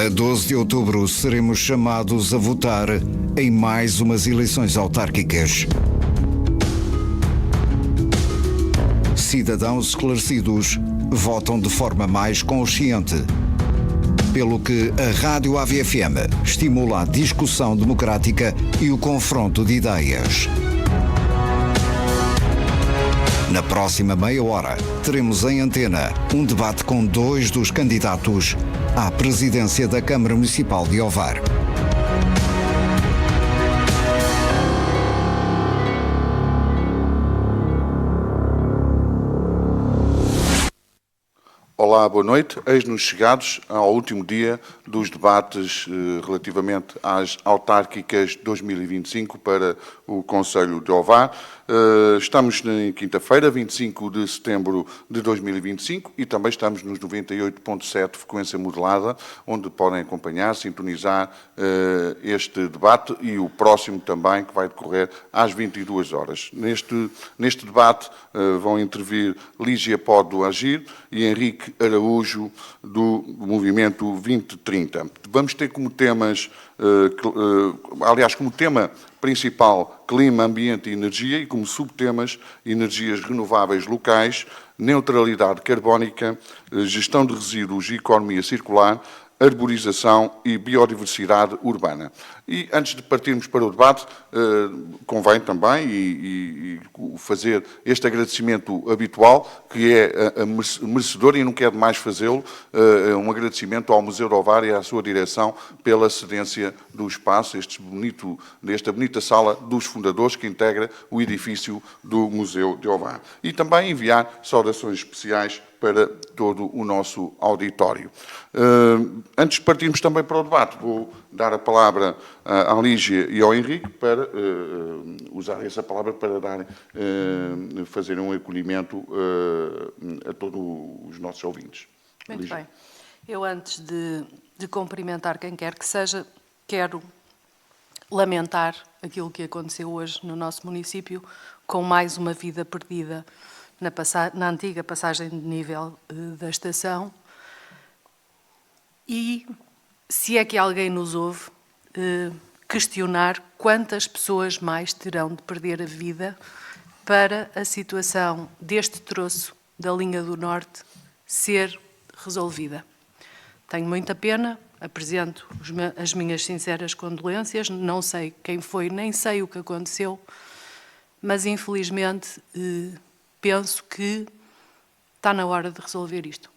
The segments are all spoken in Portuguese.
A 12 de outubro seremos chamados a votar em mais umas eleições autárquicas. Cidadãos esclarecidos votam de forma mais consciente. Pelo que a Rádio AVFM estimula a discussão democrática e o confronto de ideias. Na próxima meia hora, teremos em antena um debate com dois dos candidatos à presidência da Câmara Municipal de Ovar. Olá, boa noite. Eis-nos chegados ao último dia dos debates relativamente às autárquicas 2025 para o Concelho de Ovar. Estamos na quinta-feira, 25 de setembro de 2025 e também estamos nos 98.7 frequência modulada, onde podem acompanhar, sintonizar este debate e o próximo também, que vai decorrer às 22 horas. Neste debate vão intervir Lígia Pó do Agir e Henrique Araújo do Movimento 2030. Vamos ter como temas, como tema principal, clima, ambiente e energia, e como subtemas, energias renováveis locais, neutralidade carbónica, gestão de resíduos e economia circular, arborização e biodiversidade urbana. E antes de partirmos para o debate, convém também fazer este agradecimento habitual, que é merecedor e não quer demais fazê-lo, um agradecimento ao Museu de Ovar e à sua direção pela cedência do espaço, desta bonita sala dos fundadores que integra o edifício do Museu de Ovar. E também enviar saudações especiais para todo o nosso auditório. Antes de partirmos também para o debate, vou dar a palavra à Lígia e ao Henrique para usar essa palavra para fazer um acolhimento a todos os nossos ouvintes. Muito Lígia. bem. Eu, antes de cumprimentar quem quer que seja, quero lamentar aquilo que aconteceu hoje no nosso município, com mais uma vida perdida na antiga passagem de nível da estação. E, se é que alguém nos ouve, questionar quantas pessoas mais terão de perder a vida para a situação deste troço da linha do Norte ser resolvida. Tenho muita pena, apresento as minhas sinceras condolências, não sei quem foi, nem sei o que aconteceu, mas infelizmente penso que está na hora de resolver isto.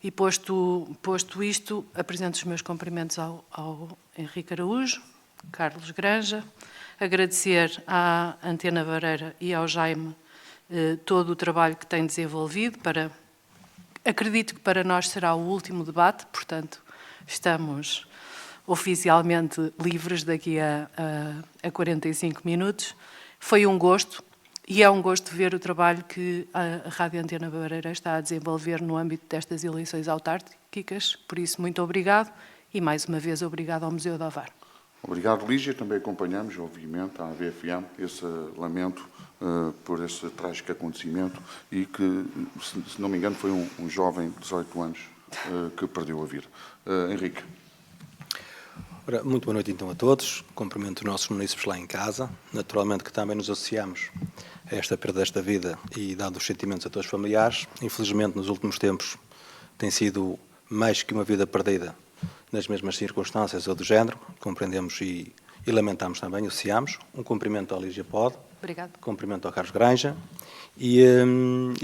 E posto isto, apresento os meus cumprimentos ao Henrique Araújo, Carlos Granja, agradecer à Antena Vareira e ao Jaime todo o trabalho que têm desenvolvido. Acredito que para nós será o último debate, portanto, estamos oficialmente livres daqui a 45 minutos. Foi um gosto. E é um gosto ver o trabalho que a Rádio Antena Vareira está a desenvolver no âmbito destas eleições autárquicas. Por isso, muito obrigado e, mais uma vez, obrigado ao Museu de Ovar. Obrigado, Lígia. Também acompanhamos, obviamente, a AVFM, esse lamento por esse trágico acontecimento e que, se não me engano, foi um jovem de 18 anos que perdeu a vida. Henrique. Ora, muito boa noite então a todos, cumprimento os nossos munícipes lá em casa, naturalmente que também nos associamos a esta perda desta vida e dado os sentimentos a todos os familiares. Infelizmente nos últimos tempos tem sido mais que uma vida perdida nas mesmas circunstâncias ou do género, compreendemos e lamentamos também, associamos. Um cumprimento ao Lígia Pode, cumprimento ao Carlos Granja e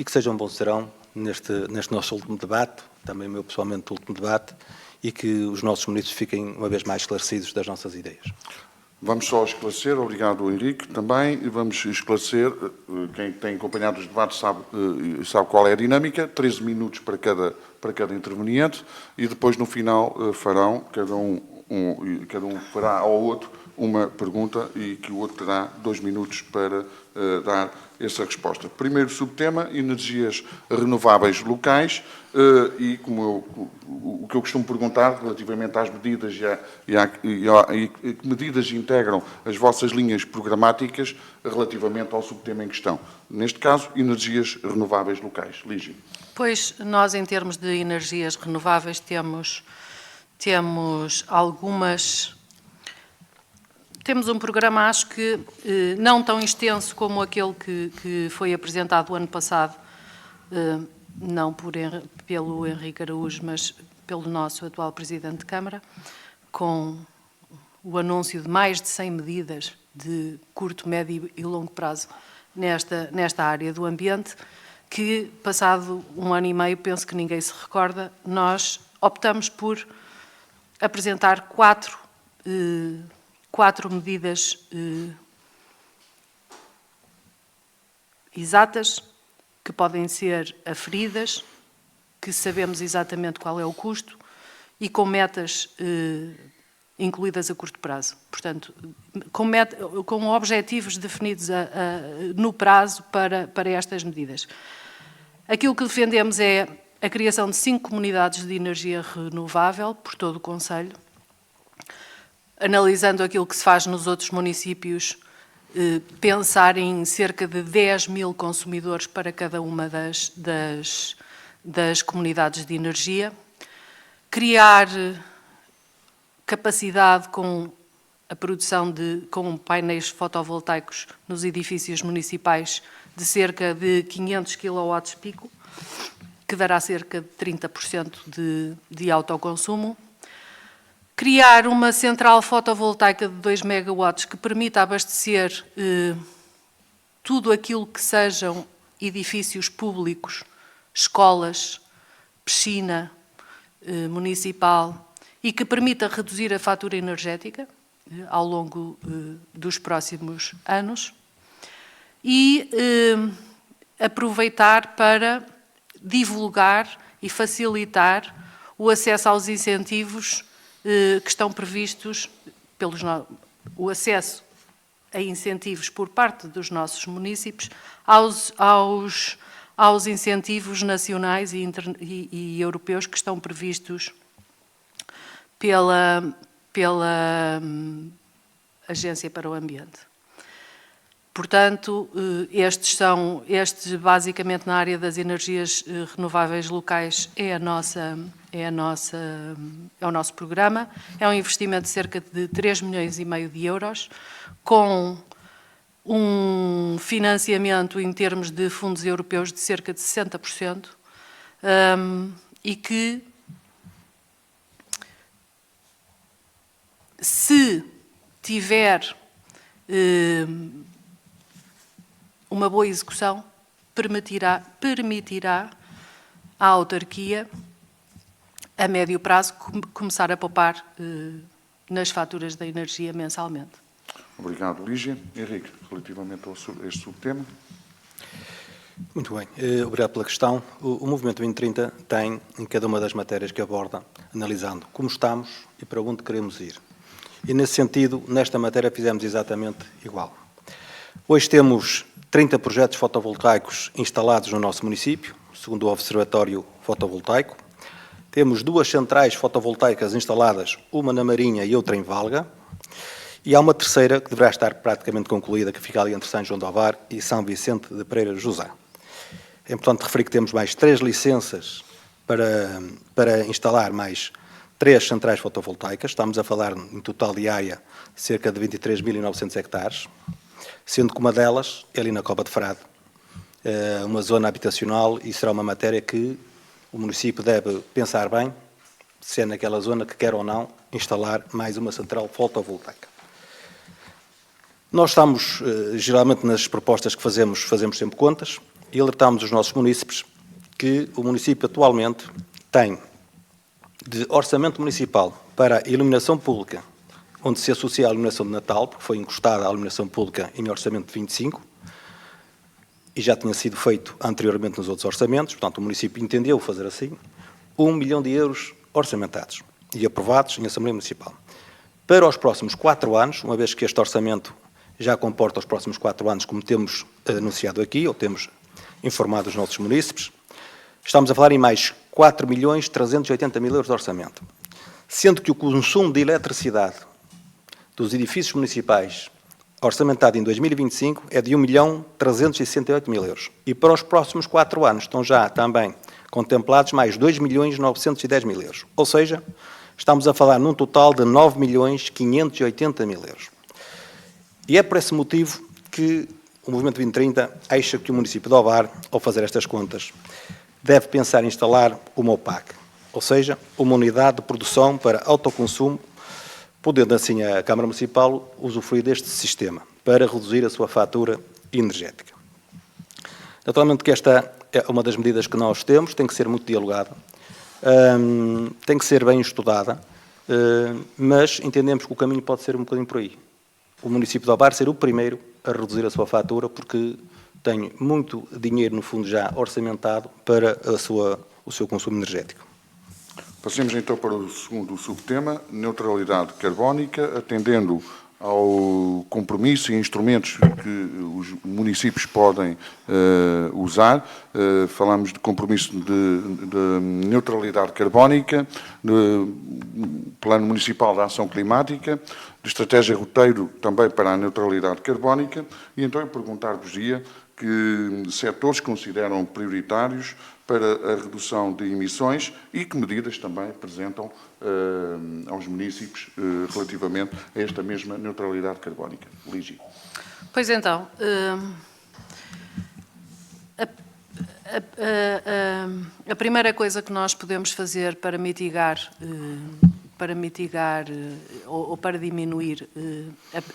que seja um bom serão neste nosso último debate, também o meu pessoalmente último debate, e que os nossos munícipes fiquem uma vez mais esclarecidos das nossas ideias. Vamos só esclarecer, obrigado Henrique, também vamos esclarecer, quem tem acompanhado os debates sabe qual é a dinâmica, 13 minutos para cada interveniente e depois no final farão, cada um fará ao outro uma pergunta e que o outro terá 2 minutos para dar essa resposta. Primeiro subtema, energias renováveis locais e o que eu costumo perguntar relativamente às medidas e que medidas integram as vossas linhas programáticas relativamente ao subtema em questão. Neste caso, energias renováveis locais. Lígia. Pois, nós em termos de energias renováveis temos temos Temos um programa, acho que não tão extenso como aquele que foi apresentado o ano passado, não pelo Henrique Araújo, mas pelo nosso atual Presidente de Câmara, com o anúncio de mais de 100 medidas de curto, médio e longo prazo nesta área do ambiente, que, passado um ano e meio, penso que ninguém se recorda, nós optamos por apresentar quatro medidas exatas, que podem ser aferidas, que sabemos exatamente qual é o custo e com metas incluídas a curto prazo. Portanto, com objetivos definidos no prazo para estas medidas. Aquilo que defendemos é a criação de 5 comunidades de energia renovável por todo o concelho, analisando aquilo que se faz nos outros municípios, pensar em cerca de 10 mil consumidores para cada uma das comunidades de energia, criar capacidade com a produção com painéis fotovoltaicos nos edifícios municipais de cerca de 500 kW-pico, que dará cerca de 30% de autoconsumo. Criar uma central fotovoltaica de 2 megawatts que permita abastecer tudo aquilo que sejam edifícios públicos, escolas, piscina municipal e que permita reduzir a fatura energética ao longo dos próximos anos e aproveitar para divulgar e facilitar o acesso aos incentivos que estão previstos, o acesso a incentivos por parte dos nossos municípios aos incentivos nacionais e europeus que estão previstos pela Agência para o Ambiente. Portanto, estes basicamente na área das energias renováveis locais é o nosso programa. É um investimento de cerca de 3,5 milhões de euros, com um financiamento em termos de fundos europeus de cerca de 60%, e que, se tiver uma boa execução, permitirá à autarquia, a médio prazo, começar a poupar nas faturas da energia mensalmente. Obrigado, Lígia. Henrique, relativamente a este subtema. Muito bem, obrigado pela questão. O Movimento 2030 tem, em cada uma das matérias que aborda, analisando como estamos e para onde queremos ir. E, nesse sentido, nesta matéria fizemos exatamente igual. Hoje temos 30 projetos fotovoltaicos instalados no nosso município, segundo o Observatório Fotovoltaico. Temos 2 centrais fotovoltaicas instaladas, uma na Marinha e outra em Valga. E há uma terceira que deverá estar praticamente concluída, que fica ali entre São João de Ovar e São Vicente de Pereira José. É importante referir que temos mais 3 licenças para instalar mais 3 centrais fotovoltaicas. Estamos a falar, em total de área, cerca de 23.900 hectares, sendo que uma delas é ali na Cova de Frade, uma zona habitacional, e será uma matéria que o município deve pensar bem, se é naquela zona que quer ou não instalar mais uma central fotovoltaica. Nós estamos, geralmente, nas propostas que fazemos sempre contas, e alertamos os nossos munícipes que o município atualmente tem de orçamento municipal para a iluminação pública, onde se associa a iluminação de Natal, porque foi encostada à iluminação pública em orçamento de 25, e já tinha sido feito anteriormente nos outros orçamentos, portanto o município entendeu fazer assim, 1 milhão de euros orçamentados e aprovados em Assembleia Municipal. Para os próximos 4 anos, uma vez que este orçamento já comporta os próximos 4 anos, como temos anunciado aqui, ou temos informado os nossos munícipes, estamos a falar em mais 4.380.000 euros de orçamento, sendo que o consumo de eletricidade dos edifícios municipais orçamentado em 2025 é de 1.368.000 euros. E para os próximos 4 anos estão já também contemplados mais 2.910.000 euros. Ou seja, Estamos a falar num total de 9.580.000 euros. E é por esse motivo que o Movimento 2030 acha que o município de Ovar, ao fazer estas contas, deve pensar em instalar uma OPAC, ou seja, uma unidade de produção para autoconsumo, podendo assim a Câmara Municipal usufruir deste sistema para reduzir a sua fatura energética. Naturalmente que esta é uma das medidas que nós temos, tem que ser muito dialogada, tem que ser bem estudada, mas entendemos que o caminho pode ser um bocadinho por aí. O município de Ovar ser o primeiro a reduzir a sua fatura, porque tem muito dinheiro, no fundo, já orçamentado para o seu consumo energético. Passemos então para o segundo subtema, neutralidade carbónica, atendendo ao compromisso e instrumentos que os municípios podem usar. Falamos de compromisso de neutralidade carbónica, de Plano Municipal de Ação Climática, de estratégia roteiro também para a neutralidade carbónica, e então eu perguntar-vos-ia que setores consideram prioritários para a redução de emissões e que medidas também apresentam aos municípios relativamente a esta mesma neutralidade carbónica. Lígia. Pois então, a primeira coisa que nós podemos fazer para mitigar ou para diminuir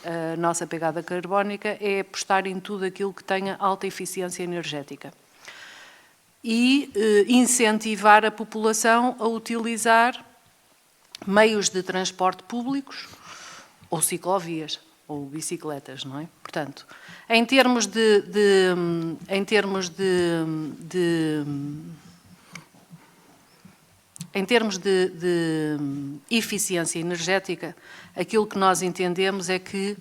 a nossa pegada carbónica é apostar em tudo aquilo que tenha alta eficiência energética e incentivar a população a utilizar meios de transporte públicos ou ciclovias ou bicicletas, não é? Portanto, em termos de eficiência energética, aquilo que nós entendemos é que,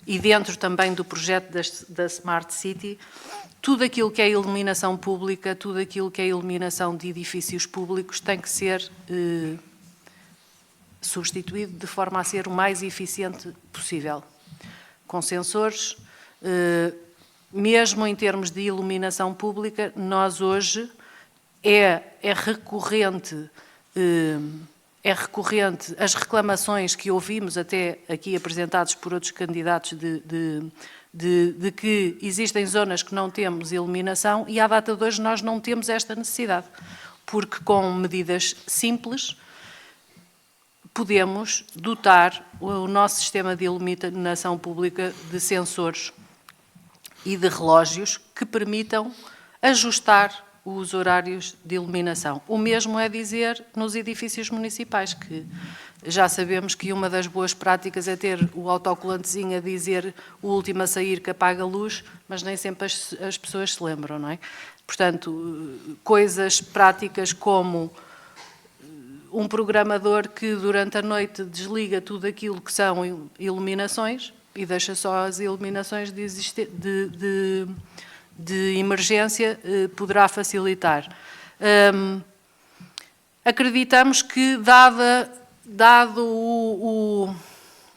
e dentro também do projeto da Smart City, tudo aquilo que é iluminação pública, tudo aquilo que é iluminação de edifícios públicos tem que ser substituído de forma a ser o mais eficiente possível, com sensores. Mesmo em termos de iluminação pública, nós hoje é recorrente as reclamações que ouvimos até aqui apresentadas por outros candidatos de que existem zonas que não temos iluminação e à data de hoje nós não temos esta necessidade, porque com medidas simples podemos dotar o nosso sistema de iluminação pública de sensores e de relógios que permitam ajustar os horários de iluminação. O mesmo é dizer nos edifícios municipais, que já sabemos que uma das boas práticas é ter o autocolantezinho a dizer o último a sair que apaga a luz, mas nem sempre as pessoas se lembram, não é? Portanto, coisas práticas como um programador que durante a noite desliga tudo aquilo que são iluminações e deixa só as iluminações de emergência poderá facilitar. Acreditamos que, dado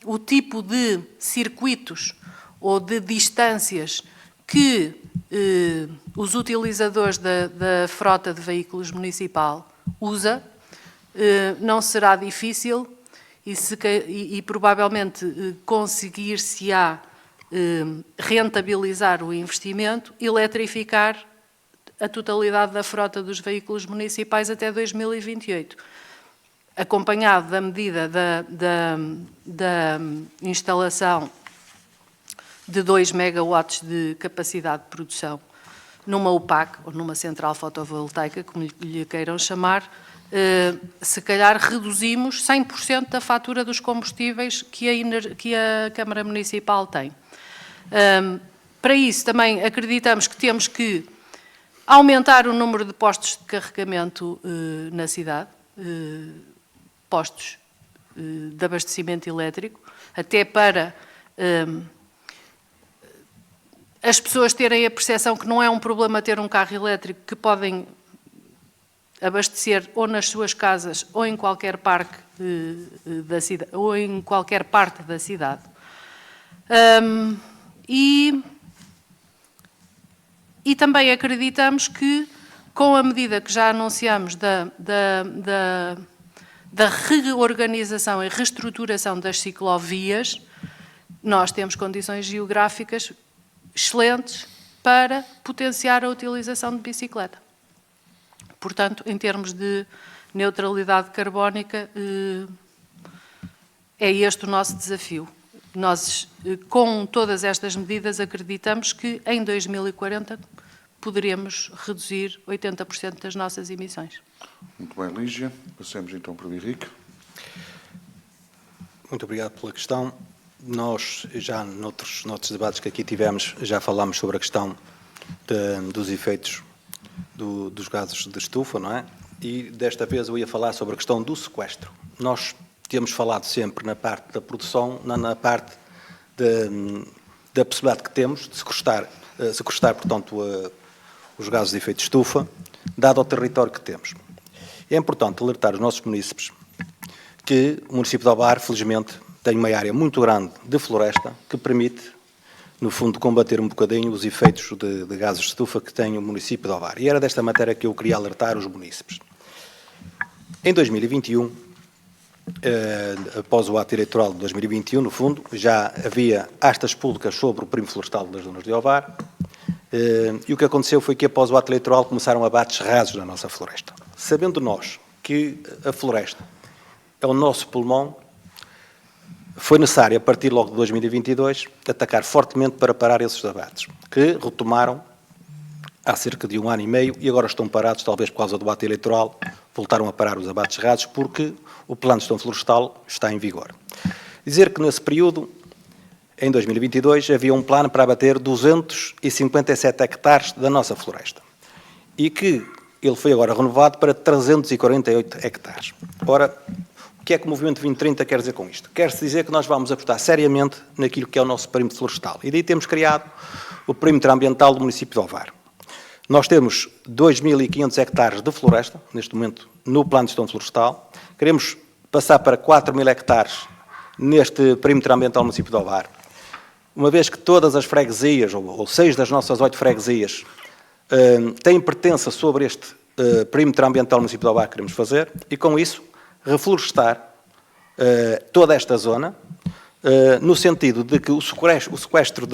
o tipo de circuitos ou de distâncias que os utilizadores da frota de veículos municipal usa, não será difícil e provavelmente conseguir-se-á rentabilizar o investimento, eletrificar a totalidade da frota dos veículos municipais até 2028, acompanhado da medida da instalação de 2 megawatts de capacidade de produção numa UPAC, ou numa central fotovoltaica, como lhe queiram chamar. Se calhar reduzimos 100% da fatura dos combustíveis que a Câmara Municipal tem. Para isso também acreditamos que temos que aumentar o número de postos de carregamento na cidade, postos de abastecimento elétrico, até para as pessoas terem a percepção que não é um problema ter um carro elétrico, que podem abastecer ou nas suas casas ou em qualquer parque da cidade, ou em qualquer parte da cidade. E também da reorganização e reestruturação das ciclovias, nós temos condições geográficas excelentes para potenciar a utilização de bicicleta. Portanto, em termos de neutralidade carbónica, é este o nosso desafio. Nós, com todas estas medidas, acreditamos que em 2040 poderemos reduzir 80% das nossas emissões. Muito bem, Lígia. Passemos então para o Henrique. Muito obrigado pela questão. Nós, já noutros debates que aqui tivemos, já falámos sobre a questão dos efeitos dos gases de estufa, não é? E desta vez eu ia falar sobre a questão do sequestro. Nós temos falado sempre na parte da produção, na parte da possibilidade que temos de sequestrar, portanto, os gases de efeito de estufa, dado ao território que temos. É importante alertar os nossos munícipes que o município de Ovar, felizmente, tem uma área muito grande de floresta que permite, no fundo, combater um bocadinho os efeitos de gases de estufa que tem o município de Ovar. E era desta matéria que eu queria alertar os munícipes. Em 2021, após o ato eleitoral de 2021, no fundo, já havia astas públicas sobre o perímetro florestal das zonas de Ovar, e o que aconteceu foi que, após o ato eleitoral, começaram abates rasos na nossa floresta. Sabendo nós que a floresta é o nosso pulmão, foi necessário, a partir logo de 2022, atacar fortemente para parar esses abates, que retomaram há cerca de 1 ano e meio e agora estão parados, talvez por causa do ato eleitoral, voltaram a parar os abates rasos porque o plano de gestão florestal está em vigor. Dizer que nesse período, em 2022, havia um plano para abater 257 hectares da nossa floresta e que ele foi agora renovado para 348 hectares. Ora, o que é que o Movimento 2030 quer dizer com isto? Quer-se dizer que nós vamos apostar seriamente naquilo que é o nosso perímetro florestal. E daí temos criado o perímetro ambiental do município de Ovar. Nós temos 2.500 hectares de floresta, neste momento, no plano de gestão florestal. Queremos passar para 4.000 hectares neste perímetro ambiental do município de Ovar. Uma vez que todas as freguesias, ou 6 das nossas 8 freguesias, têm pertença sobre este perímetro ambiental do município de Ovar que queremos fazer, e com isso reflorestar toda esta zona, no sentido de que o sequestro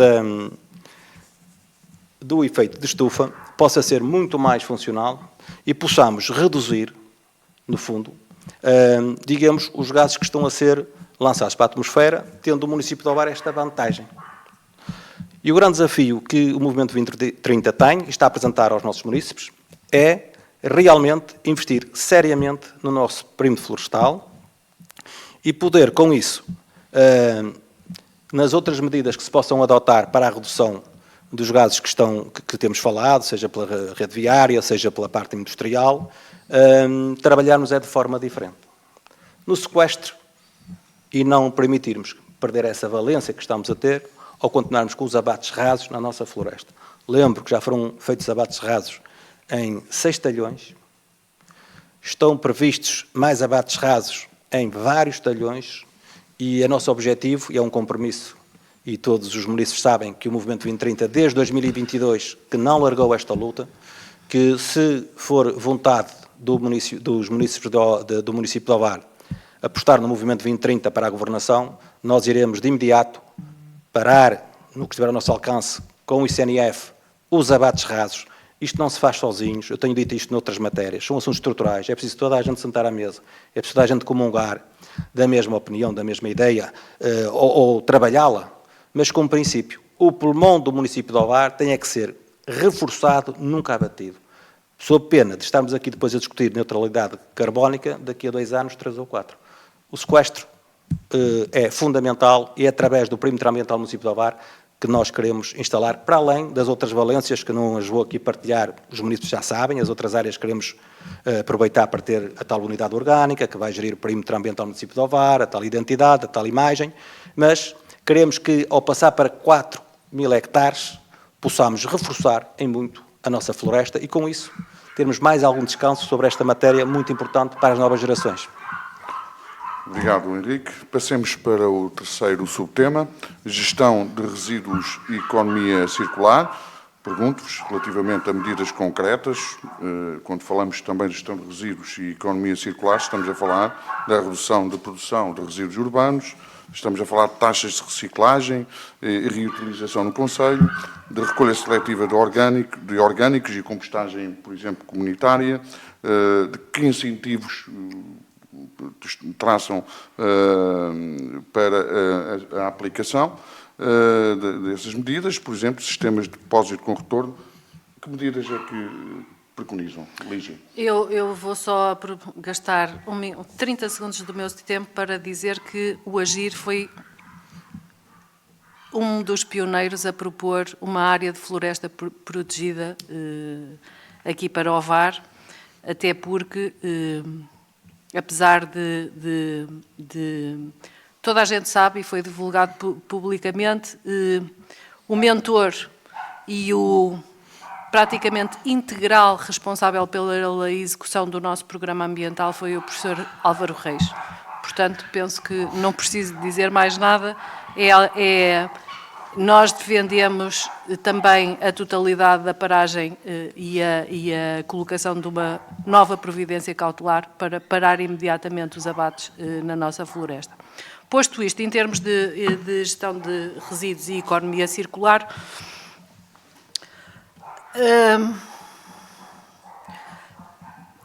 do efeito de estufa possa ser muito mais funcional e possamos reduzir, no fundo, digamos, os gases que estão a ser lançados para a atmosfera, tendo o município de Ovar esta vantagem. E o grande desafio que o Movimento 2030 tem e está a apresentar aos nossos munícipes é realmente investir seriamente no nosso perímetro florestal e poder, com isso, nas outras medidas que se possam adotar para a redução dos gases que temos falado, seja pela rede viária, seja pela parte industrial, trabalharmos de forma diferente. No sequestro, e não permitirmos perder essa valência que estamos a ter, ao continuarmos com os abates rasos na nossa floresta. Lembro que já foram feitos abates rasos em 6 talhões, estão previstos mais abates rasos em vários talhões e o nosso objetivo, e é um compromisso, e todos os munícipes sabem que o Movimento 2030, desde 2022, que não largou esta luta, que se for vontade dos munícipes do município de Ovar apostar no Movimento 2030 para a governação, nós iremos de imediato parar, no que estiver ao nosso alcance, com o ICNF, os abates rasos. Isto não se faz sozinhos, eu tenho dito isto noutras matérias, são assuntos estruturais, é preciso toda a gente sentar à mesa, é preciso toda a gente comungar da mesma opinião, da mesma ideia, ou trabalhá-la, mas com princípio. O pulmão do município de Ovar tem que ser reforçado, nunca abatido. Sob pena de estarmos aqui depois a discutir neutralidade carbónica daqui a 2 anos, 3 ou 4. O sequestro é fundamental e é através do perímetro ambiental do município de Ovar que nós queremos instalar, para além das outras valências que não as vou aqui partilhar, os municípios já sabem, as outras áreas queremos aproveitar para ter a tal unidade orgânica que vai gerir o perímetro ambiental do município de Ovar, a tal identidade, a tal imagem, mas queremos que, ao passar para 4.000 hectares, possamos reforçar em muito a nossa floresta e, com isso, termos mais algum descanso sobre esta matéria muito importante para as novas gerações. Obrigado, Henrique. Passemos para o terceiro subtema, gestão de resíduos e economia circular. Pergunto-vos, relativamente a medidas concretas, quando falamos também de gestão de resíduos e economia circular, estamos a falar da redução da produção de resíduos urbanos, estamos a falar de taxas de reciclagem e reutilização no concelho, de recolha seletiva de orgânicos e compostagem, por exemplo, comunitária, de que incentivos traçam para a aplicação dessas medidas, por exemplo, sistemas de depósito com retorno. Que medidas é que preconizam, Lígia? Eu vou só gastar 30 segundos do meu tempo para dizer que o AGIR foi um dos pioneiros a propor uma área de floresta protegida aqui para o VAR, até porque, apesar de toda a gente sabe, e foi divulgado publicamente, o mentor e o praticamente integral responsável pela execução do nosso programa ambiental foi o professor Álvaro Reis. Portanto, penso que não preciso dizer mais nada. Nós defendemos também a totalidade da paragem e a colocação de uma nova providência cautelar para parar imediatamente os abates na nossa floresta. Posto isto, em termos de gestão de resíduos e economia circular,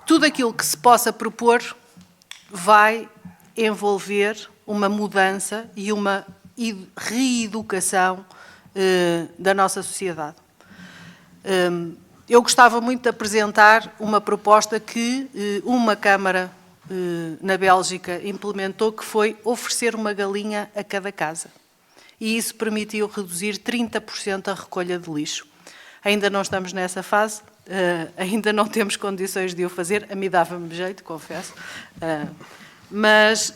tudo aquilo que se possa propor vai envolver uma mudança e uma reeducação da nossa sociedade. Eu gostava muito de apresentar uma proposta que uma Câmara na Bélgica implementou, que foi oferecer uma galinha a cada casa. E isso permitiu reduzir 30% a recolha de lixo. Ainda não estamos nessa fase, ainda não temos condições de o fazer, a mim dava-me jeito, confesso, mas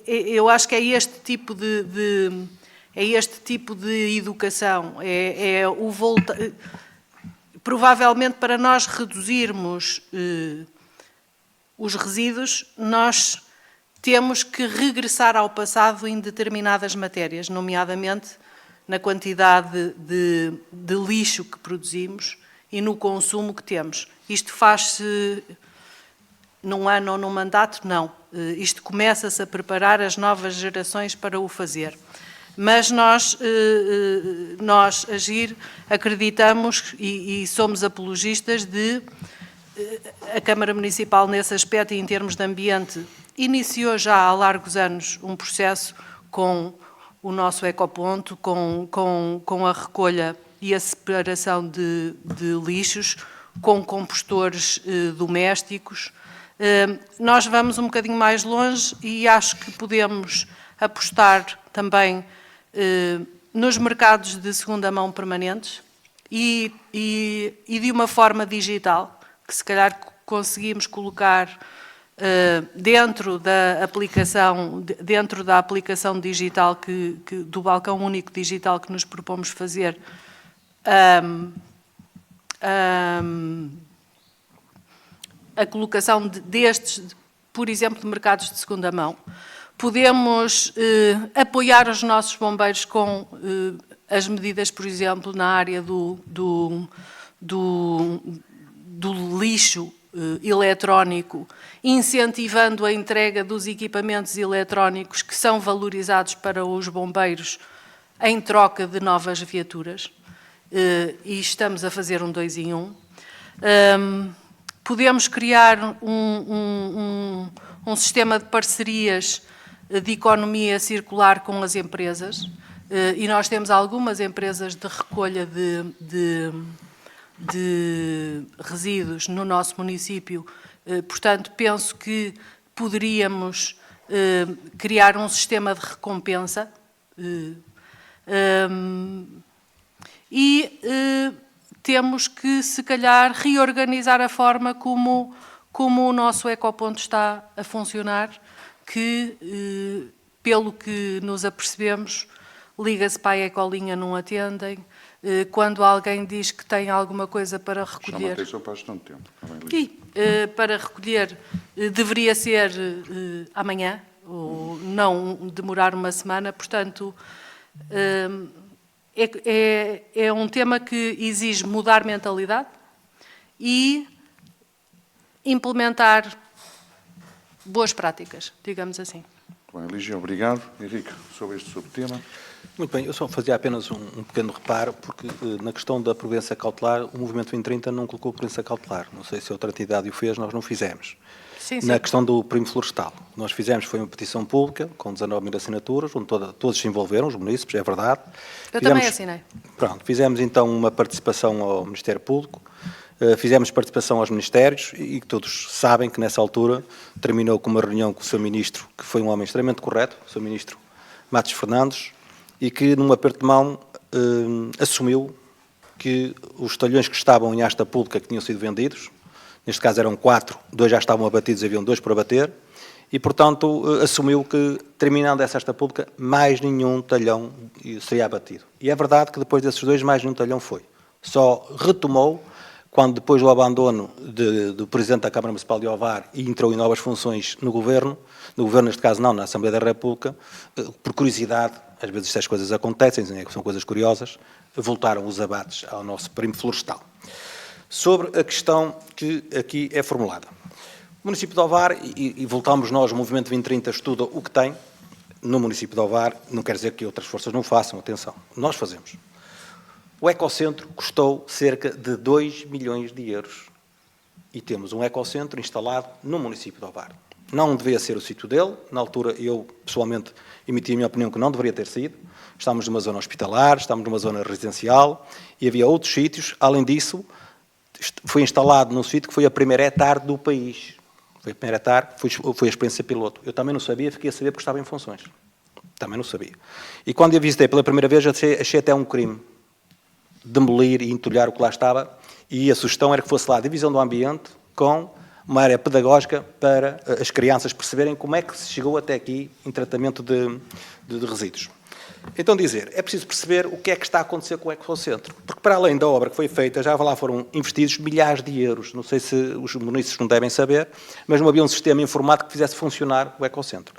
eu acho que é este tipo de educação, provavelmente para nós reduzirmos os resíduos, nós temos que regressar ao passado em determinadas matérias, nomeadamente na quantidade de lixo que produzimos e no consumo que temos. Isto faz-se num ano ou num mandato? Não. Isto começa-se a preparar as novas gerações para o fazer. Mas nós AGIR, acreditamos e somos apologistas de... A Câmara Municipal, nesse aspecto e em termos de ambiente, iniciou já há largos anos um processo com o nosso ecoponto, com a recolha e a separação de lixos, com compostores domésticos. Nós vamos um bocadinho mais longe e acho que podemos apostar também nos mercados de segunda mão permanentes e de uma forma digital, que se calhar conseguimos colocar dentro da aplicação digital do balcão único digital que nos propomos fazer, a colocação destes, por exemplo, de mercados de segunda mão. Podemos apoiar os nossos bombeiros com as medidas, por exemplo, na área do lixo eletrónico, incentivando a entrega dos equipamentos eletrónicos que são valorizados para os bombeiros em troca de novas viaturas. E estamos a fazer um 2 em 1. Podemos criar um sistema de parcerias de economia circular com as empresas, e nós temos algumas empresas de recolha de resíduos no nosso município, portanto, penso que poderíamos criar um sistema de recompensa e temos que, se calhar, reorganizar a forma como o nosso ecoponto está a funcionar, que, pelo que nos apercebemos, liga-se para a ecolinha, não atendem. Quando alguém diz que tem alguma coisa para recolher... Chama atenção para a gestão de tempo. E para recolher deveria ser amanhã, ou não demorar uma semana. Portanto, é um tema que exige mudar mentalidade e implementar boas práticas, digamos assim. Muito bem, Lígia, obrigado. Henrique, sobre este subtema. Muito bem, eu só fazia apenas um pequeno reparo, porque na questão da providência cautelar, o Movimento 2030 não colocou providência cautelar. Não sei se outra entidade o fez, nós não fizemos. Sim, sim. Na questão do perímetro florestal, o que nós fizemos foi uma petição pública, com 19 mil assinaturas, onde todos se envolveram, os munícipes, é verdade. Também assinei. Pronto, fizemos então uma participação ao Ministério Público, fizemos participação aos Ministérios e todos sabem que nessa altura terminou com uma reunião com o seu Ministro, que foi um homem extremamente correto, o seu Ministro Matos Fernandes, e que num aperto de mão assumiu que os talhões que estavam em asta pública que tinham sido vendidos, neste caso eram 4, 2 já estavam abatidos, haviam 2 por abater, e, portanto, assumiu que, terminando essa asta pública, mais nenhum talhão seria abatido. E é verdade que depois desses 2, mais nenhum talhão foi. Só retomou quando, depois do abandono do Presidente da Câmara Municipal de Ovar e entrou em novas funções no Governo, neste caso não, na Assembleia da República, por curiosidade, às vezes estas coisas acontecem, são coisas curiosas, voltaram os abates ao nosso perímetro florestal. Sobre a questão que aqui é formulada. O município de Ovar, e voltamos nós, o Movimento 2030 estuda o que tem no município de Ovar, não quer dizer que outras forças não façam, atenção, nós fazemos. O ecocentro custou cerca de 2 milhões de euros e temos um ecocentro instalado no município de Ovar. Não devia ser o sítio dele, na altura eu pessoalmente emiti a minha opinião que não deveria ter sido. Estamos numa zona hospitalar, estamos numa zona residencial e havia outros sítios. Além disso, foi instalado num sítio que foi a primeira ETAR do país. Foi a primeira ETAR, foi a experiência piloto. Eu também não sabia, fiquei a saber porque estava em funções. Também não sabia. E quando eu visitei pela primeira vez, achei até um crime demolir e entulhar o que lá estava, e a sugestão era que fosse lá a divisão do ambiente com uma área pedagógica para as crianças perceberem como é que se chegou até aqui em tratamento de resíduos. Então dizer, é preciso perceber o que é que está a acontecer com o ecocentro, porque para além da obra que foi feita, já lá foram investidos milhares de euros, não sei se os munícipes não devem saber, mas não havia um sistema informático que fizesse funcionar o ecocentro.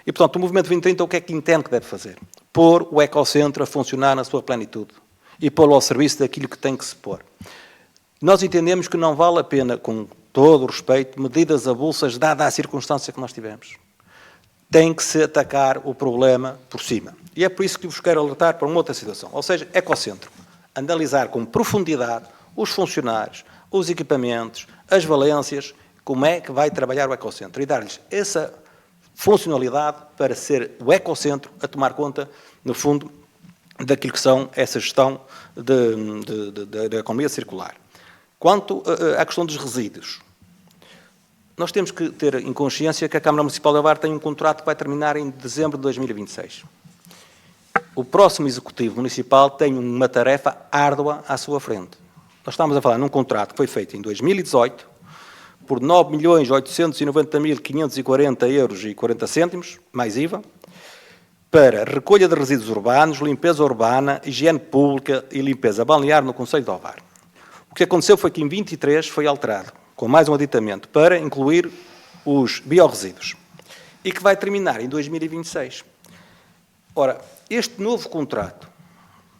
E, portanto, o Movimento 2030 o que é que entende que deve fazer? Pôr o ecocentro a funcionar na sua plenitude e pô-lo ao serviço daquilo que tem que se pôr. Nós entendemos que não vale a pena, com todo o respeito, medidas avulsas, dada a circunstância que nós tivemos. Tem que se atacar o problema por cima. E é por isso que vos quero alertar para uma outra situação. Ou seja, ecocentro. Analisar com profundidade os funcionários, os equipamentos, as valências, como é que vai trabalhar o ecocentro e dar-lhes essa funcionalidade para ser o ecocentro a tomar conta, no fundo, daquilo que são essa gestão da economia circular. Quanto à questão dos resíduos, nós temos que ter em consciência que a Câmara Municipal de Ovar tem um contrato que vai terminar em dezembro de 2026. O próximo Executivo Municipal tem uma tarefa árdua à sua frente. Nós estamos a falar num contrato que foi feito em 2018 por 9.890.540 euros e 40 cêntimos, mais IVA, para recolha de resíduos urbanos, limpeza urbana, higiene pública e limpeza balnear no concelho de Ovar. O que aconteceu foi que em 23 foi alterado, com mais um aditamento, para incluir os biorresíduos, e que vai terminar em 2026. Ora, este novo contrato,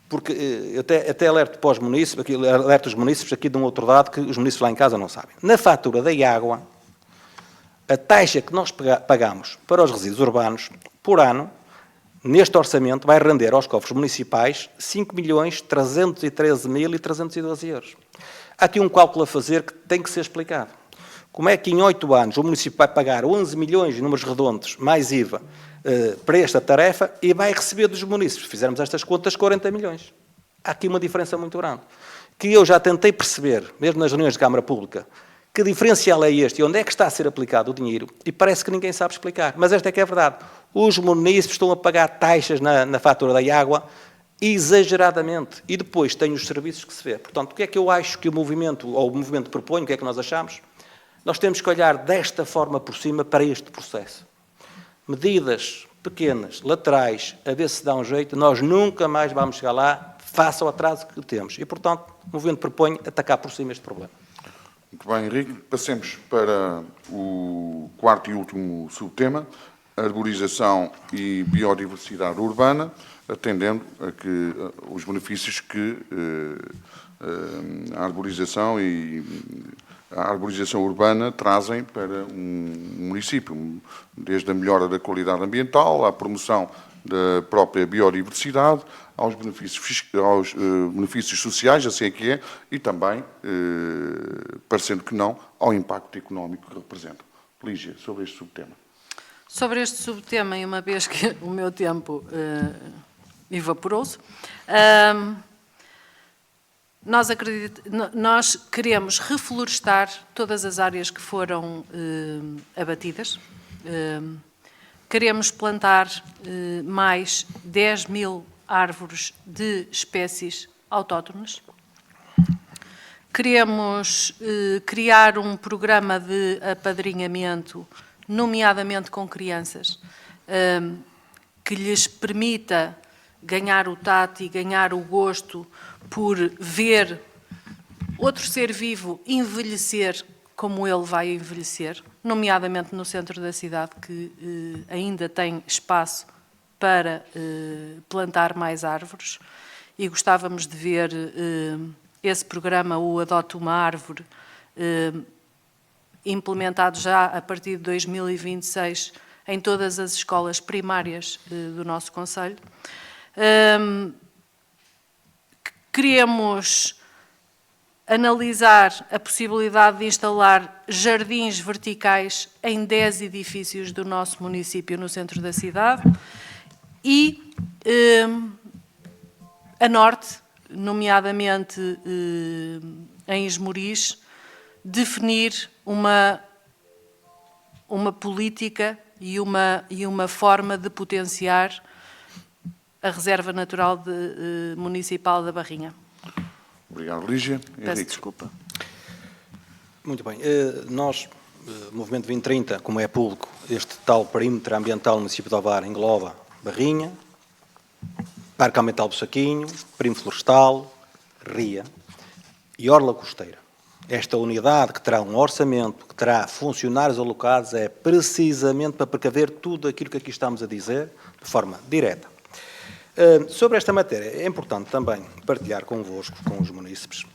porque eu até alerto para os munícipes, alerto os munícipes aqui de um outro dado que os munícipes lá em casa não sabem. Na fatura da água, a taxa que nós pagamos para os resíduos urbanos, por ano, neste orçamento, vai render aos cofres municipais 5.313.312 euros. Há aqui um cálculo a fazer que tem que ser explicado. Como é que em 8 anos o município vai pagar 11 milhões em números redondos, mais IVA, para esta tarefa e vai receber dos municípios, se fizermos estas contas, 40 milhões. Há aqui uma diferença muito grande. Que eu já tentei perceber, mesmo nas reuniões de Câmara Pública, que diferencial é este e onde é que está a ser aplicado o dinheiro, e parece que ninguém sabe explicar. Mas esta é que é a verdade. Os munícipes estão a pagar taxas na fatura da água exageradamente. E depois tem os serviços que se vê. Portanto, o que é que eu acho que o movimento propõe, o que é que nós achamos? Nós temos que olhar desta forma por cima para este processo. Medidas pequenas, laterais, a ver se dá um jeito, nós nunca mais vamos chegar lá, face ao atraso que temos. E, portanto, o movimento propõe atacar por cima este problema. Muito bem, Henrique. Passemos para o quarto e último subtema, arborização e biodiversidade urbana. atendendo a que os benefícios que a arborização urbana trazem para um município, desde a melhora da qualidade ambiental, à promoção da própria biodiversidade, aos benefícios sociais, assim é que é, e também, parecendo que não, ao impacto económico que representa. Lígia, sobre este subtema. Sobre este subtema, e uma vez que o meu tempo evaporou-se, nós queremos reflorestar todas as áreas que foram abatidas. Queremos plantar mais 10 mil árvores de espécies autóctones. Queremos criar um programa de apadrinhamento, nomeadamente com crianças, que lhes permita ganhar o tato e ganhar o gosto por ver outro ser vivo envelhecer como ele vai envelhecer, nomeadamente no centro da cidade, que ainda tem espaço para plantar mais árvores, e gostávamos de ver esse programa, o Adote uma Árvore, implementado já a partir de 2026 em todas as escolas primárias do nosso concelho. Queremos analisar a possibilidade de instalar jardins verticais em 10 edifícios do nosso município no centro da cidade e a norte, nomeadamente em Esmoriz, definir uma política e uma forma de potenciar a Reserva Natural Municipal da Barrinha. Obrigado, Lígia. Peço desculpa. Muito bem. Nós, Movimento 2030, como é público, este tal perímetro ambiental do município de Ovar engloba Barrinha, Parque Ambiental do Saquinho, Perímetro Florestal, Ria e Orla Costeira. Esta unidade, que terá um orçamento, que terá funcionários alocados, é precisamente para precaver tudo aquilo que aqui estamos a dizer, de forma direta. Sobre esta matéria, é importante também partilhar convosco, com os munícipes,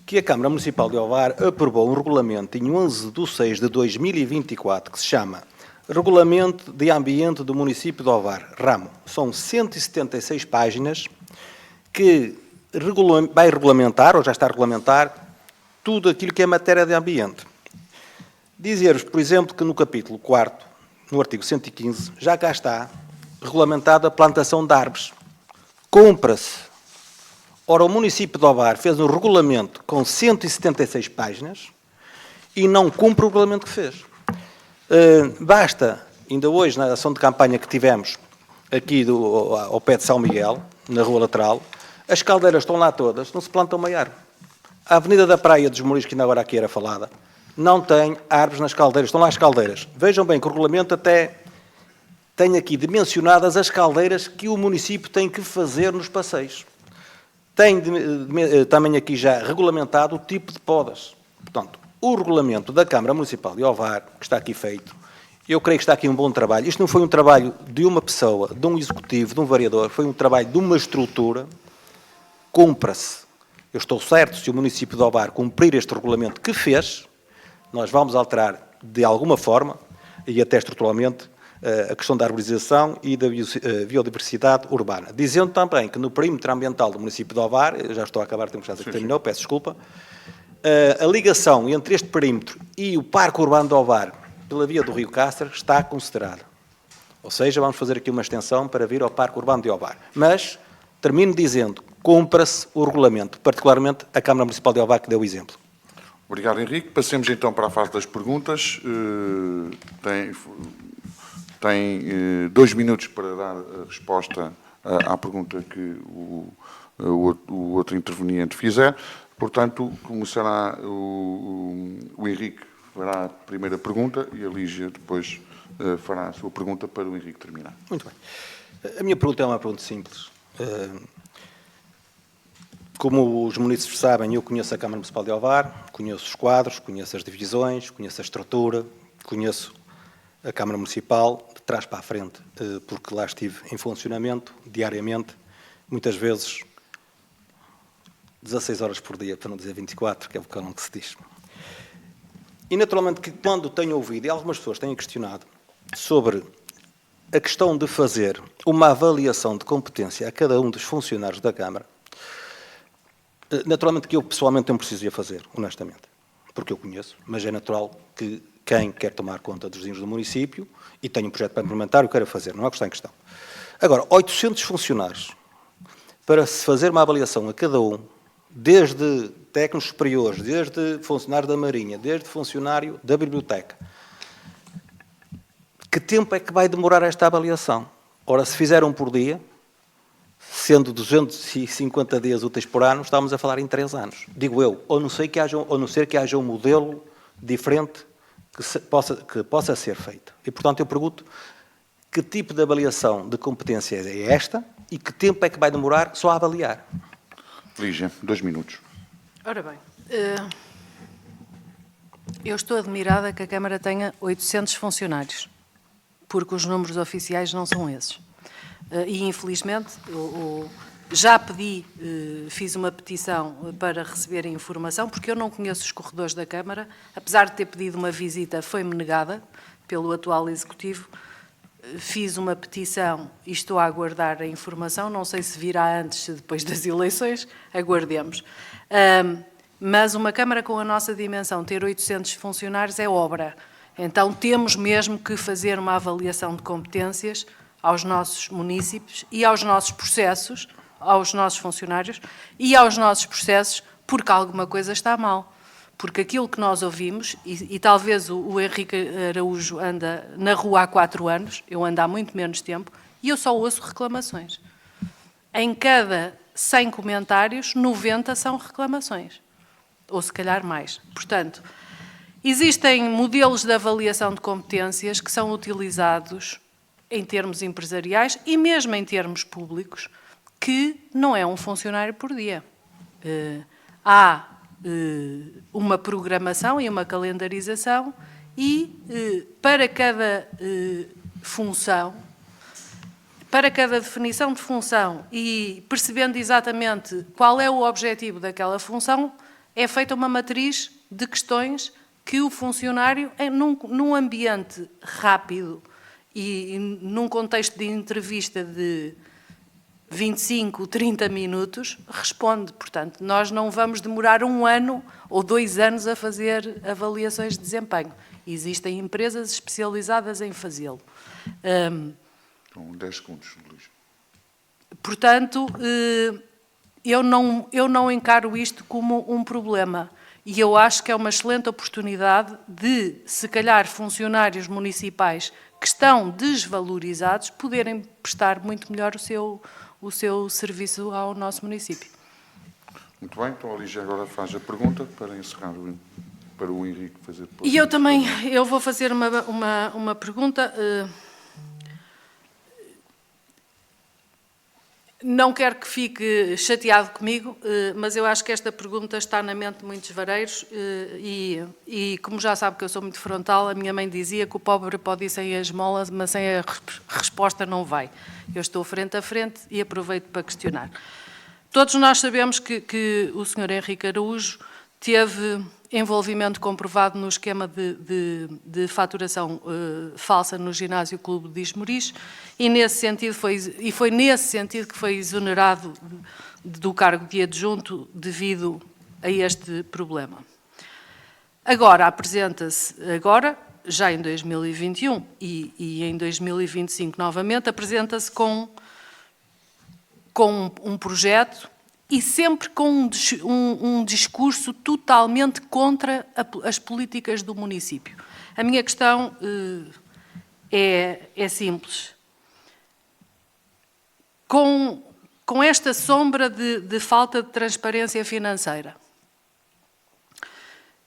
que a Câmara Municipal de Ovar aprovou um regulamento em 11/6/2024 que se chama Regulamento de Ambiente do Município de Ovar, Ramo. São 176 páginas que vai regulamentar, ou já está a regulamentar, tudo aquilo que é matéria de ambiente. Dizer-vos, por exemplo, que no capítulo 4º, no artigo 115, já cá está regulamentada a plantação de árvores. Cumpra-se. Ora, o município de Ovar fez um regulamento com 176 páginas e não cumpre o regulamento que fez. Basta, ainda hoje, na ação de campanha que tivemos aqui ao pé de São Miguel, na rua lateral, as caldeiras estão lá todas, não se planta uma árvore. A Avenida da Praia dos Mouros, que ainda agora aqui era falada, não tem árvores nas caldeiras, estão lá as caldeiras. Vejam bem que o regulamento até tem aqui dimensionadas as caldeiras que o município tem que fazer nos passeios. Tem também aqui já regulamentado o tipo de podas. Portanto, o regulamento da Câmara Municipal de Ovar, que está aqui feito, eu creio que está aqui um bom trabalho. Isto não foi um trabalho de uma pessoa, de um executivo, de um vereador, foi um trabalho de uma estrutura. Cumpra-se. Eu estou certo, se o município de Ovar cumprir este regulamento que fez, nós vamos alterar de alguma forma, e até estruturalmente, a questão da arborização e da biodiversidade urbana. Dizendo também que no perímetro ambiental do município de Ovar, eu já estou a acabar, temos que terminou, peço desculpa, a ligação entre este perímetro e o Parque Urbano de Ovar, pela via do Rio Castro, está considerada. Ou seja, vamos fazer aqui uma extensão para vir ao Parque Urbano de Ovar. Mas, termino dizendo, cumpra-se o regulamento, particularmente a Câmara Municipal de Ovar, que deu o exemplo. Obrigado, Henrique. Passemos então para a fase das perguntas. Tem 2 minutos para dar a resposta à pergunta que o outro interveniente fizer. Portanto, começará o Henrique fará a primeira pergunta e a Lígia depois fará a sua pergunta para o Henrique terminar. Muito bem. A minha pergunta é uma pergunta simples. Como os munícipes sabem, eu conheço a Câmara Municipal de Ovar, conheço os quadros, conheço as divisões, conheço a estrutura, conheço a Câmara Municipal de trás para a frente, porque lá estive em funcionamento diariamente, muitas vezes 16 horas por dia, para não dizer 24, que é o que se diz. E naturalmente que quando tenho ouvido, e algumas pessoas têm questionado, sobre a questão de fazer uma avaliação de competência a cada um dos funcionários da Câmara, naturalmente que eu pessoalmente não preciso fazer, honestamente, porque eu conheço, mas é natural que quem quer tomar conta dos dinheiros do município e tem um projeto para implementar, o queira fazer, não é questão em questão. Agora, 800 funcionários, para se fazer uma avaliação a cada um, desde técnicos superiores, desde funcionário da Marinha, desde funcionário da Biblioteca, que tempo é que vai demorar esta avaliação? Ora, se fizeram por dia, sendo 250 dias úteis por ano, estamos a falar em 3 anos. Digo eu, ou não ser que haja um modelo diferente que possa ser feito. E, portanto, eu pergunto, que tipo de avaliação de competências é esta e que tempo é que vai demorar só a avaliar? Lígia, 2 minutos. Ora bem, eu estou admirada que a Câmara tenha 800 funcionários, porque os números oficiais não são esses. E, infelizmente, já pedi, fiz uma petição para receber informação, porque eu não conheço os corredores da Câmara, apesar de ter pedido uma visita, foi-me negada pelo atual Executivo. Fiz uma petição e estou a aguardar a informação, não sei se virá antes ou depois das eleições, aguardemos. Mas uma Câmara com a nossa dimensão, ter 800 funcionários é obra. Então temos mesmo que fazer uma avaliação de competências aos nossos munícipes e aos nossos processos, aos nossos funcionários e aos nossos processos, porque alguma coisa está mal. Porque aquilo que nós ouvimos, e talvez o Henrique Araújo anda na rua há 4 anos, eu ando há muito menos tempo, e eu só ouço reclamações. Em cada 100 comentários, 90 são reclamações, ou se calhar mais. Portanto, existem modelos de avaliação de competências que são utilizados em termos empresariais e mesmo em termos públicos, que não é um funcionário por dia. Há uma programação e uma calendarização e para cada função, para cada definição de função e percebendo exatamente qual é o objetivo daquela função, é feita uma matriz de questões que o funcionário, num ambiente rápido e num contexto de entrevista de 25, 30 minutos, responde. Portanto, nós não vamos demorar 1 ano ou 2 anos a fazer avaliações de desempenho. Existem empresas especializadas em fazê-lo. 10 segundos, Luís. Portanto, eu não encaro isto como um problema. E eu acho que é uma excelente oportunidade de, se calhar, funcionários municipais que estão desvalorizados poderem prestar muito melhor o seu serviço ao nosso município. Muito bem, então a Lígia agora faz a pergunta para encerrar, para o Henrique fazer depois. E eu também, eu vou fazer uma pergunta. Não quero que fique chateado comigo, mas eu acho que esta pergunta está na mente de muitos vareiros e como já sabe que eu sou muito frontal, a minha mãe dizia que o pobre pode ir sem a esmola, mas sem a resposta não vai. Eu estou frente a frente e aproveito para questionar. Todos nós sabemos que o Sr. Henrique Araújo teve envolvimento comprovado no esquema de faturação falsa no Ginásio Clube de Esmoriz e foi nesse sentido que foi exonerado do cargo de adjunto devido a este problema. Agora, apresenta-se, já em 2021 e em 2025 novamente, apresenta-se com um projeto e sempre com um discurso totalmente contra as políticas do município. A minha questão é simples. Com esta sombra de falta de transparência financeira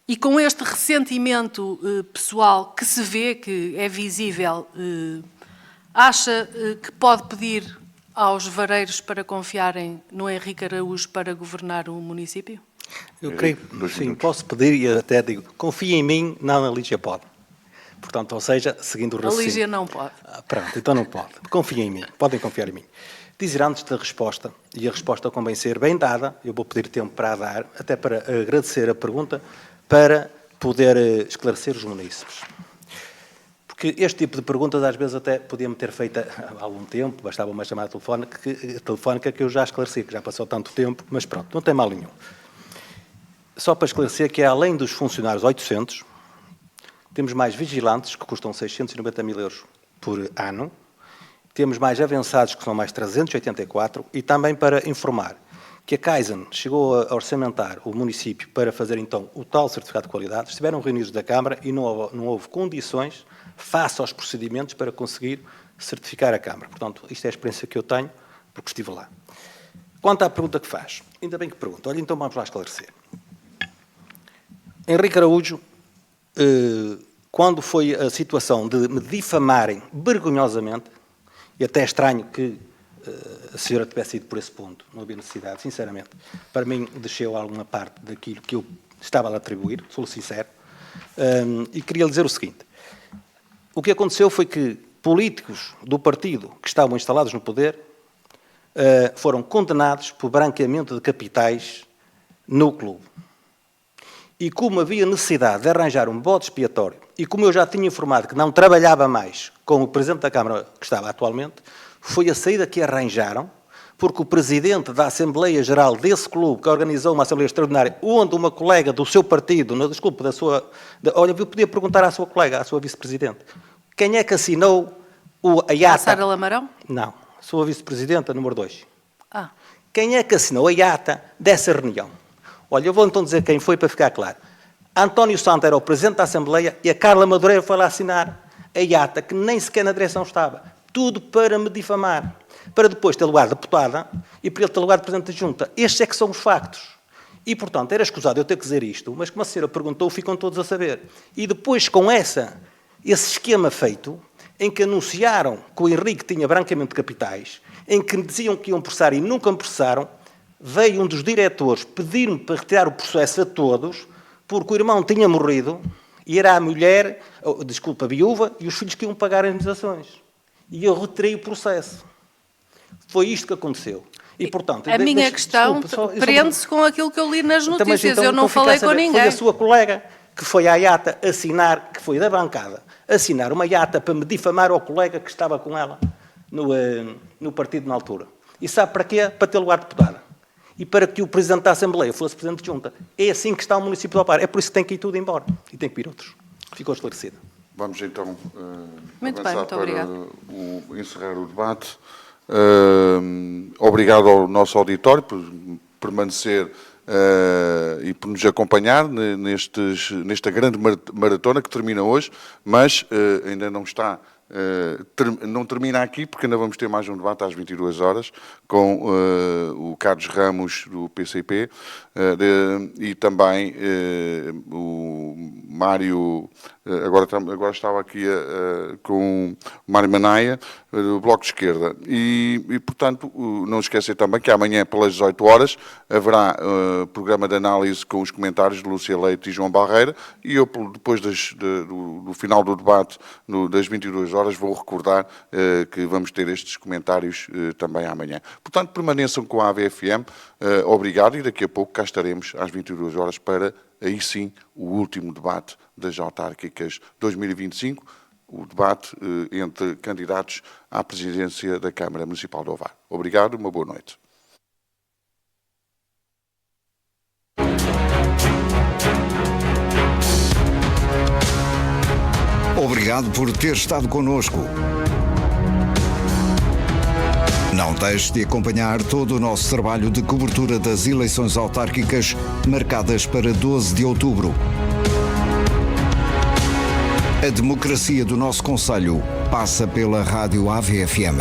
e com este ressentimento pessoal que se vê, que é visível, acha que pode pedir aos vareiros para confiarem no Henrique Araújo para governar o município? Eu creio, sim, posso pedir e até digo, confia em mim, não na Lígia pode. Portanto, ou seja, seguindo o A raciocínio. Lígia não pode. Pronto, então não pode. Confiem em mim, podem confiar em mim. Dizer antes da resposta, e a resposta convém ser bem dada, eu vou pedir tempo para a dar, até para agradecer a pergunta, para poder esclarecer os munícipes. Porque este tipo de perguntas às vezes até podia-me ter feito há algum tempo, bastava uma chamada telefónica que eu já esclareci, que já passou tanto tempo, mas pronto, não tem mal nenhum. Só para esclarecer que além dos funcionários 800, temos mais vigilantes que custam 690 mil euros por ano, temos mais avançados que são mais 384 e também para informar que a Kaizen chegou a orçamentar o município para fazer então o tal certificado de qualidade, estiveram reunidos da Câmara e não houve condições face aos procedimentos para conseguir certificar a Câmara. Portanto, isto é a experiência que eu tenho, porque estive lá. Quanto à pergunta que faz, ainda bem que pergunta, olha, então vamos lá esclarecer. Henrique Araújo, quando foi a situação de me difamarem vergonhosamente, e até é estranho que a senhora tivesse ido por esse ponto, não havia necessidade, sinceramente, para mim desceu alguma parte daquilo que eu estava a atribuir, sou sincero, e queria lhe dizer o seguinte. O que aconteceu foi que políticos do partido que estavam instalados no poder foram condenados por branqueamento de capitais no clube. E como havia necessidade de arranjar um bode expiatório, e como eu já tinha informado que não trabalhava mais com o Presidente da Câmara que estava atualmente, foi a saída que arranjaram, porque o Presidente da Assembleia Geral desse clube, que organizou uma Assembleia Extraordinária, onde uma colega do seu partido, olha, eu podia perguntar à sua colega, à sua Vice-Presidente, quem é que assinou a IATA? A Sara Lamarão? Não, sua Vice-Presidenta, número 2. Ah. Quem é que assinou a IATA dessa reunião? Olha, eu vou então dizer quem foi para ficar claro. António Santos era o Presidente da Assembleia e a Carla Madureira foi lá assinar a IATA, que nem sequer na direção estava. Tudo para me difamar. Para depois ter lugar de deputada e para ele ter lugar de Presidente da Junta. Estes é que são os factos. E, portanto, era escusado eu ter que dizer isto, mas como a senhora perguntou, ficam todos a saber. E depois, com esse esquema feito, em que anunciaram que o Henrique tinha branqueamento de capitais, em que diziam que iam processar e nunca me processaram, veio um dos diretores pedir-me para retirar o processo a todos, porque o irmão tinha morrido e era a mulher, a viúva, e os filhos que iam pagar as indenizações. E eu retirei o processo. Foi isto que aconteceu. E, portanto, a minha questão prende-se com aquilo que eu li nas notícias. Então, eu não falei com ninguém. Foi a sua colega que foi à IATA assinar, que foi da bancada, assinar uma IATA para me difamar ao colega que estava com ela no partido na altura. E sabe para quê? Para ter lugar de deputada. E para que o Presidente da Assembleia fosse Presidente de Junta. É assim que está o município de Opar. É por isso que tem que ir tudo embora. E tem que vir outros. Ficou esclarecido. Vamos então muito avançar bem, para encerrar o debate. Obrigado ao nosso auditório por permanecer e por nos acompanhar nesta grande maratona que termina hoje, mas ainda não está... não termina aqui, porque ainda vamos ter mais um debate às 22 horas com o Carlos Ramos do PCP e também o Mário, agora estava aqui com o Mário Manaia do Bloco de Esquerda e portanto não esquecer também que amanhã pelas 18 horas haverá programa de análise com os comentários de Lúcia Leite e João Barreira e eu depois do final do debate das 22 horas vou recordar que vamos ter estes comentários também amanhã. Portanto, permaneçam com a AVFM. Obrigado e daqui a pouco cá estaremos às 22 horas para, aí sim, o último debate das autárquicas 2025, o debate entre candidatos à presidência da Câmara Municipal de Ovar. Obrigado, uma boa noite. Obrigado por ter estado connosco. Não deixe de acompanhar todo o nosso trabalho de cobertura das eleições autárquicas marcadas para 12 de outubro. A democracia do nosso concelho passa pela Rádio AVFM.